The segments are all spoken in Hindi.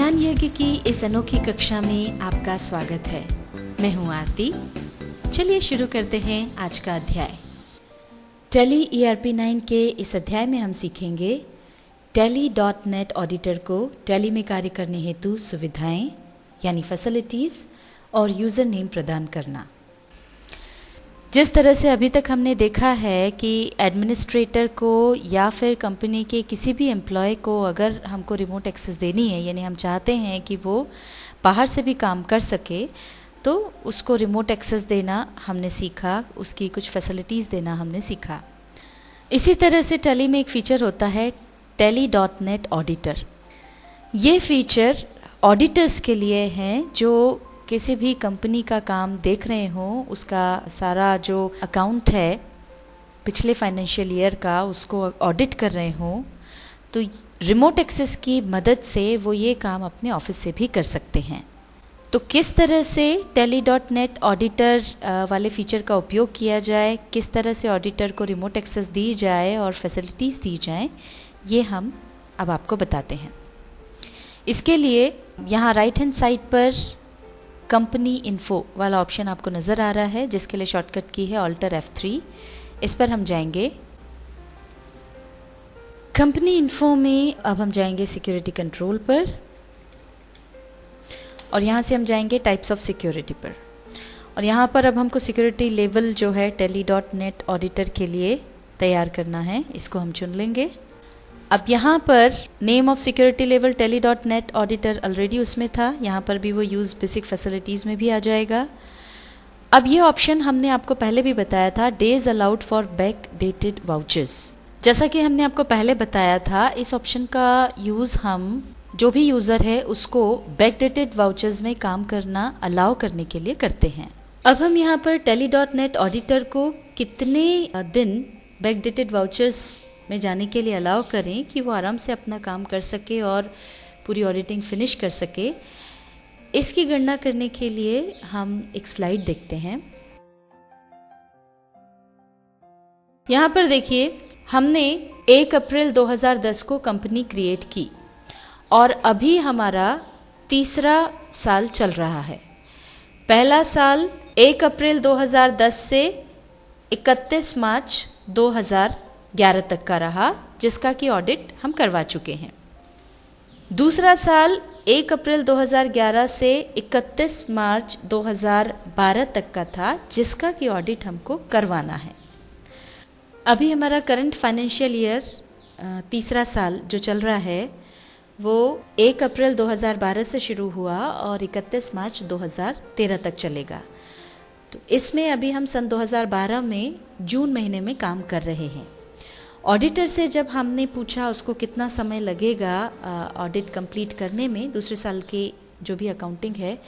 ज्ञान यज्ञ की इस अनोखी कक्षा में आपका स्वागत है। मैं हूं आरती। चलिए शुरू करते हैं आज का अध्याय। टैली ERP 9 के इस अध्याय में हम सीखेंगे Tally.net ऑडिटर को टैली में कार्य करने हेतु सुविधाएं यानी फैसिलिटीज और यूजर नेम प्रदान करना। जिस तरह से अभी तक हमने देखा है कि एडमिनिस्ट्रेटर को या फिर कंपनी के किसी भी एम्प्लॉय को अगर हमको रिमोट एक्सेस देनी है, यानी हम चाहते हैं कि वो बाहर से भी काम कर सके, तो उसको रिमोट एक्सेस देना हमने सीखा, उसकी कुछ फैसिलिटीज़ देना हमने सीखा। इसी तरह से टैली में एक फ़ीचर होता है Tally.net ऑडिटर। ये फीचर ऑडिटर्स के लिए हैं जो किसी भी कंपनी का काम देख रहे हों, उसका सारा जो अकाउंट है पिछले फाइनेंशियल ईयर का उसको ऑडिट कर रहे हों, तो रिमोट एक्सेस की मदद से वो ये काम अपने ऑफिस से भी कर सकते हैं। तो किस तरह से Tally.net ऑडिटर वाले फीचर का उपयोग किया जाए, किस तरह से ऑडिटर को रिमोट एक्सेस दी जाए और फैसिलिटीज़ दी जाएं, ये हम अब आपको बताते हैं। इसके लिए यहाँ राइट हैंड साइड पर कंपनी इन्फो वाला ऑप्शन आपको नज़र आ रहा है, जिसके लिए शॉर्टकट की है Alt F3। इस पर हम जाएंगे। कंपनी इन्फो में अब हम जाएंगे सिक्योरिटी कंट्रोल पर और यहाँ से हम जाएंगे टाइप्स ऑफ सिक्योरिटी पर। और यहाँ पर अब हमको सिक्योरिटी लेवल जो है Tally.net ऑडिटर के लिए तैयार करना है, इसको हम चुन लेंगे। अब यहाँ पर name of security level Tally.net auditor already उसमें था, यहाँ पर भी वो यूज़ बेसिक फैसिलिटीज़ में भी आ जाएगा। अब ये ऑप्शन हमने आपको पहले भी बताया था, days allowed for back dated vouchers. जैसा कि हमने आपको पहले बताया था, इस ऑप्शन का यूज़ हम जो भी यूज़र है उसको बैक डेटेड वाउचर्स में काम करना अलाउ करने के लिए करते हैं। अब हम यहाँ पर Tally.net ऑडिटर को कितने दिन बैक डेटेड वाउचर्स में जाने के लिए अलाउ करें कि वो आराम से अपना काम कर सके और पूरी ऑडिटिंग फिनिश कर सके, इसकी गणना करने के लिए हम एक स्लाइड देखते हैं। यहाँ पर देखिए, हमने 1 अप्रैल 2010 को कंपनी क्रिएट की और अभी हमारा तीसरा साल चल रहा है। पहला साल 1 अप्रैल 2010 से 31 मार्च 2011 तक का रहा, जिसका कि ऑडिट हम करवा चुके हैं। दूसरा साल 1 अप्रैल 2011 से 31 मार्च 2012 तक का था, जिसका कि ऑडिट हमको करवाना है। अभी हमारा करंट फाइनेंशियल ईयर तीसरा साल जो चल रहा है वो 1 अप्रैल 2012 से शुरू हुआ और 31 मार्च 2013 तक चलेगा। तो इसमें अभी हम सन 2012 में जून महीने में काम कर रहे हैं। ऑडिटर से जब हमने पूछा उसको कितना समय लगेगा ऑडिट कंप्लीट करने में, दूसरे साल की जो भी अकाउंटिंग है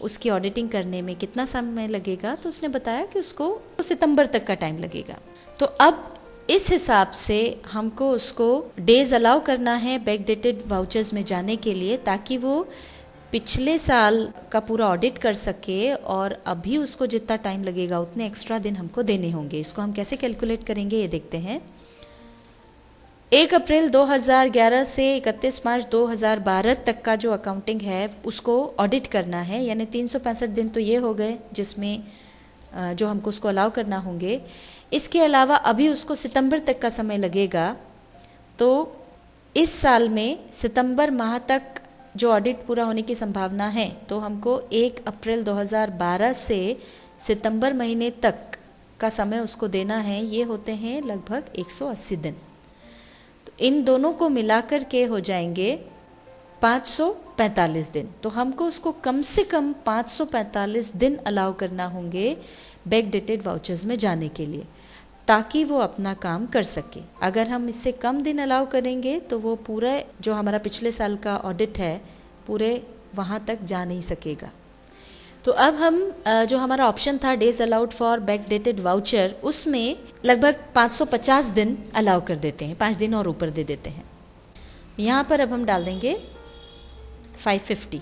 उसकी ऑडिटिंग करने में कितना समय लगेगा, तो उसने बताया कि उसको सितंबर तक का टाइम लगेगा। तो अब इस हिसाब से हमको उसको डेज अलाउ करना है बैक डेटेड वाउचर्स में जाने के लिए, ताकि वो पिछले साल का पूरा ऑडिट कर सके और अभी उसको जितना टाइम लगेगा उतने एक्स्ट्रा दिन हमको देने होंगे। इसको हम कैसे कैलकुलेट करेंगे ये देखते हैं। 1 अप्रैल 2011 से 31 मार्च 2012 तक का जो अकाउंटिंग है उसको ऑडिट करना है, यानी 365 दिन तो ये हो गए जिसमें जो हमको उसको अलाउ करना होंगे। इसके अलावा अभी उसको सितंबर तक का समय लगेगा। तो इस साल में सितंबर माह तक जो ऑडिट पूरा होने की संभावना है, तो हमको 1 अप्रैल 2012 से सितंबर महीने तक का समय उसको देना है। ये होते हैं लगभग 180 दिन। इन दोनों को मिलाकर के हो जाएंगे 545 दिन। तो हमको उसको कम से कम 545 दिन अलाउ करना होंगे बैक डेटेड वाउचर्स में जाने के लिए, ताकि वो अपना काम कर सके। अगर हम इससे कम दिन अलाउ करेंगे तो वो पूरा जो हमारा पिछले साल का ऑडिट है पूरे वहाँ तक जा नहीं सकेगा। तो अब हम जो हमारा ऑप्शन था days allowed for back dated voucher, उसमें लगभग 550 दिन अलाउ कर देते हैं, 5 दिन और ऊपर दे देते हैं। यहाँ पर अब हम डाल देंगे 550।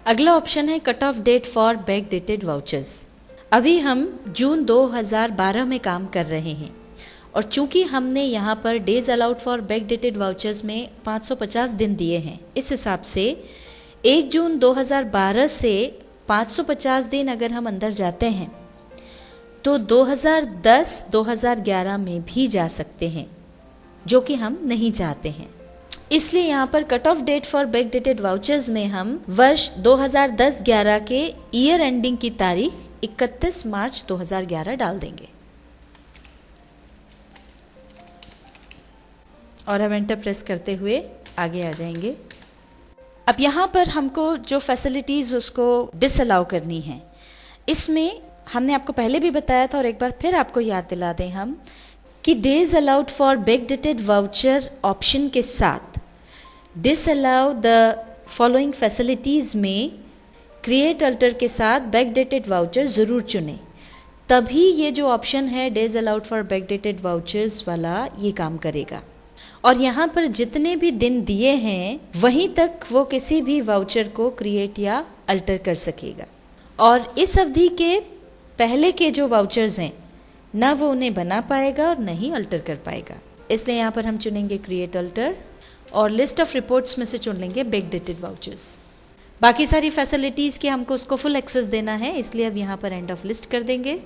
अगला ऑप्शन है cut off date for back dated vouchers. अभी हम जून 2012 में काम कर रहे हैं और चूंकि हमने यहाँ पर days allowed for back dated vouchers में 550 दिन दिए हैं, इस हिसाब से 1 जून 2012 से 550 दिन अगर हम अंदर जाते हैं तो 2010-2011 में भी जा सकते हैं, जो कि हम नहीं चाहते हैं। इसलिए यहाँ पर cut off date for back dated vouchers में हम वर्ष 2010-11 के ईयर एंडिंग की तारीख 31 मार्च 2011 डाल देंगे और अब एंटर प्रेस करते हुए आगे आ जाएंगे। अब यहाँ पर हमको जो फैसिलिटीज़ उसको डिसअलाउ करनी है, इसमें हमने आपको पहले भी बताया था और एक बार फिर आपको याद दिला दें हम कि days allowed for back dated voucher option के साथ डिसअलाउ द फॉलोइंग फैसिलिटीज़ में क्रिएट अल्टर के साथ बैक डेटेड वाउचर ज़रूर चुनें, तभी ये जो ऑप्शन है days allowed for back dated vouchers वाला ये काम करेगा। और यहाँ पर जितने भी दिन दिए हैं वहीं तक वो किसी भी वाउचर को क्रिएट या अल्टर कर सकेगा, और इस अवधि के पहले के जो वाउचर्स हैं ना वो उन्हें बना पाएगा और न ही अल्टर कर पाएगा। इसलिए यहाँ पर हम चुनेंगे क्रिएट अल्टर और लिस्ट ऑफ रिपोर्ट्स में से चुन लेंगे बैक डेटेड वाउचर्स। बाकी सारी फैसिलिटीज़ के हमको उसको फुल एक्सेस देना है, इसलिए अब यहाँ पर एंड ऑफ लिस्ट कर देंगे।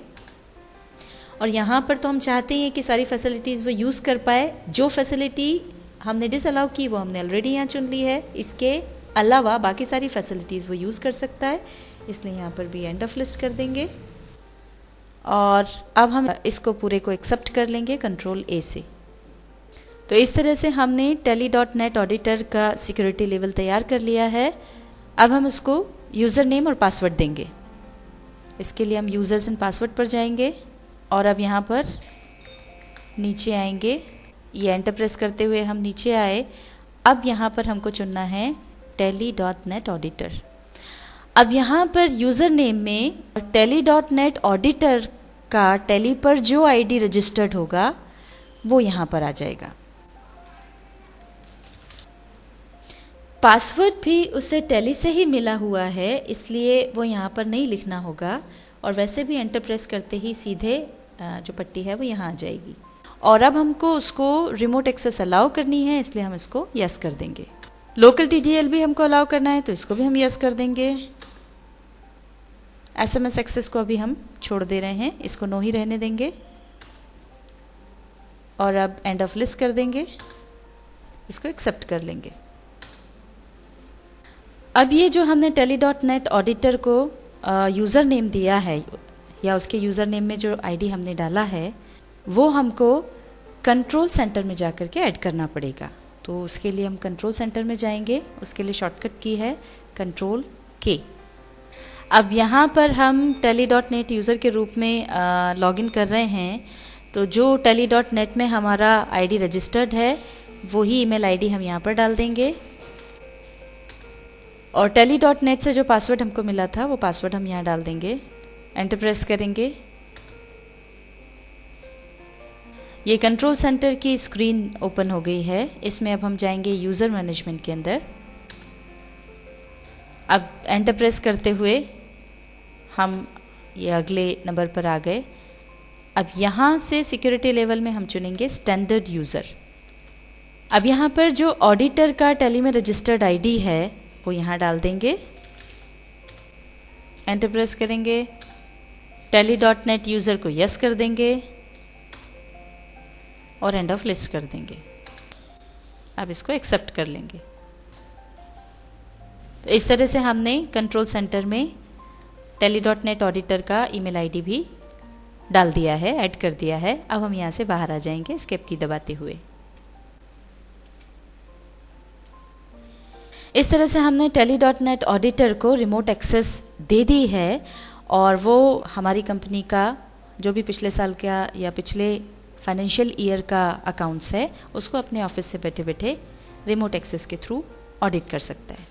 और यहाँ पर तो हम चाहते हैं कि सारी फैसिलिटीज़ वो यूज़ कर पाए। जो फैसिलिटी हमने डिसअलाउ की वो हमने ऑलरेडी यहाँ चुन ली है, इसके अलावा बाकी सारी फैसिलिटीज़ वो यूज़ कर सकता है, इसलिए यहाँ पर भी एंड ऑफ लिस्ट कर देंगे। और अब हम इसको पूरे को एक्सेप्ट कर लेंगे कंट्रोल ए से। तो इस तरह से हमने tally.net ऑडिटर का सिक्योरिटी लेवल तैयार कर लिया है। अब हम उसको यूज़र नेम और पासवर्ड देंगे। इसके लिए हम यूज़र्स एंड पासवर्ड पर जाएंगे और अब यहाँ पर नीचे आएंगे। ये एंटर प्रेस करते हुए हम नीचे आए। अब यहाँ पर हमको चुनना है tally.net ऑडिटर। अब यहाँ पर यूज़र नेम में tally.net ऑडिटर का टैली पर जो आईडी रजिस्टर्ड होगा वो यहाँ पर आ जाएगा। पासवर्ड भी उसे टैली से ही मिला हुआ है, इसलिए वो यहाँ पर नहीं लिखना होगा, और वैसे भी एंटर प्रेस करते ही सीधे जो पट्टी है वो यहाँ आ जाएगी। और अब हमको उसको रिमोट एक्सेस अलाउ करनी है, इसलिए हम इसको यस कर देंगे। लोकल टीडीएल भी हमको अलाउ करना है तो इसको भी हम यस कर देंगे। एसएमएस एक्सेस को अभी हम छोड़ दे रहे हैं, इसको नो ही रहने देंगे और अब एंड ऑफ लिस्ट कर देंगे, इसको एक्सेप्ट कर लेंगे। अब ये जो हमने tally.net ऑडिटर को यूज़र नेम दिया है या उसके यूज़र नेम में जो आईडी हमने डाला है वो हमको कंट्रोल सेंटर में जाकर के ऐड करना पड़ेगा। तो उसके लिए हम कंट्रोल सेंटर में जाएंगे, उसके लिए शॉर्टकट की है कंट्रोल के। अब यहाँ पर हम tally.net यूज़र के रूप में लॉगिन कर रहे हैं, तो जो tally.net में हमारा आईडी रजिस्टर्ड है वही ईमेल आईडी हम यहाँ पर डाल देंगे और tally.net से जो पासवर्ड हमको मिला था वो पासवर्ड हम यहाँ डाल देंगे। एंटर प्रेस करेंगे। ये कंट्रोल सेंटर की स्क्रीन ओपन हो गई है। इसमें अब हम जाएंगे यूज़र मैनेजमेंट के अंदर। अब एंटर प्रेस करते हुए हम ये अगले नंबर पर आ गए। अब यहाँ से सिक्योरिटी लेवल में हम चुनेंगे स्टैंडर्ड यूज़र। अब यहाँ पर जो ऑडिटर का टैली में रजिस्टर्ड आईडी है वो यहाँ डाल देंगे। एंटर प्रेस करेंगे। tally.net यूज़र को यस कर देंगे और एंड ऑफ लिस्ट कर देंगे। अब इसको एक्सेप्ट कर लेंगे। तो इस तरह से हमने कंट्रोल सेंटर में tally.net ऑडिटर का ईमेल आईडी भी डाल दिया है, ऐड कर दिया है। अब हम यहाँ से बाहर आ जाएंगे एस्केप की दबाते हुए। इस तरह से हमने tally.net ऑडिटर को रिमोट एक्सेस दे दी है और वो हमारी कंपनी का जो भी पिछले साल का या पिछले फाइनेंशियल ईयर का अकाउंट्स है उसको अपने ऑफिस से बैठे बैठे रिमोट एक्सेस के थ्रू ऑडिट कर सकता है।